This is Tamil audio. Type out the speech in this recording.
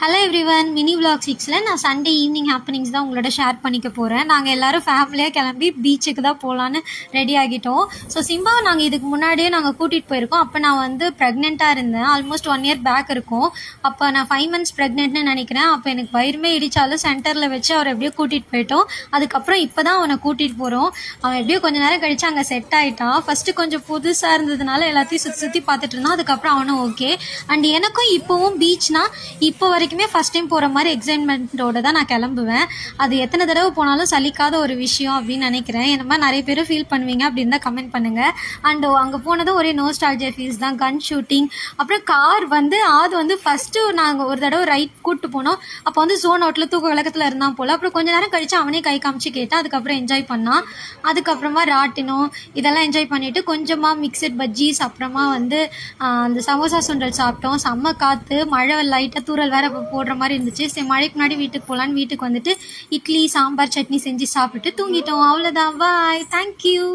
ஹலோ எவ்ரிவன், மினி விளாக் 6ல் நான் சண்டே ஈவினிங் ஹேப்பனிங்ஸ் தான் உங்களோட ஷேர் பண்ணிக்க போகிறேன். நாங்கள் எல்லோரும் ஃபேமிலியாக கிளம்பி பீச்சுக்கு தான் போகலான்னு ரெடி ஆகிட்டோம். ஸோ சிம்பாவை நாங்கள் இதுக்கு முன்னாடியே நாங்கள் கூட்டிகிட்டு போயிருக்கோம். அப்போ நான் வந்து ப்ரெக்னெண்ட்டாக இருந்தேன். ஆல்மோஸ்ட் 1 இயர் பேக் இருக்கும். அப்போ நான் 5 months ப்ரெக்னென்ட்னு நினைக்கிறேன். அப்போ எனக்கு வயிறுமே இடித்தாலும் சென்டரில் வச்சு அவரை எப்படியோ கூட்டிகிட்டு போயிட்டோம். அதுக்கப்புறம் இப்போ தான் அவனை கூட்டிகிட்டு போகிறோம். அவன் எப்படியோ கொஞ்சம் நேரம் கழித்து அங்கே செட் ஆகிட்டான். ஃபஸ்ட்டு கொஞ்சம் புதுசாக இருந்ததுனால எல்லாத்தையும் சுற்றி சுற்றி பார்த்துட்டு இருந்தான். அதுக்கப்புறம் அவனும் ஓகே. அண்ட் எனக்கும் இப்போவும் பீச்னா இப்போ வரைக்குமே ஃபஸ்ட் டைம் போகிற மாதிரி எக்ஸைட்மெண்ட்டோடு தான் நான் கிளம்புவேன். அது எத்தனை தடவை போனாலும் சலிக்காத ஒரு விஷயம் அப்படின்னு நினைக்கிறேன். என்ன மாதிரி நிறைய பேர் ஃபீல் பண்ணுவீங்க அப்படின்னு தான் கமெண்ட் பண்ணுங்கள். அண்ட் அங்கே போனதும் ஒரே நோஸ்டால்ஜியா ஃபீல்ஸ் தான். கன் ஷூட்டிங், அப்புறம் கார் வந்து ஃபஸ்ட்டு நாங்கள் ஒரு தடவை ரைட் கூப்பிட்டு போனோம். அப்போ வந்து ஜோன் அவுட்டில் தூக்க விளக்கத்தில் இருந்தான் போல். அப்புறம் கொஞ்சம் நேரம் கழித்து அவனே கை காமிச்சு கேட்டான். அதுக்கப்புறம் என்ஜாய் பண்ணான். அதுக்கப்புறமா ராட்டினோம் இதெல்லாம் என்ஜாய் பண்ணிவிட்டு கொஞ்சமாக மிக்சட் பஜ்ஜீஸ், அப்புறமா வந்து அந்த சமோசா சுண்டல் சாப்பிட்டோம். செம்ம காற்று, மழை லைட்டாக தூரல் வேறு போடுற மாதிரி இருந்துச்சு. சரி, மழைக்கு முன்னாடி வீட்டுக்கு போகலான்னு வீட்டுக்கு வந்துட்டு இட்லி, சாம்பார், சட்னி செஞ்சு சாப்பிட்டு தூங்கிட்டோம். அவ்வளோதான். பாய், தேங்க்யூ.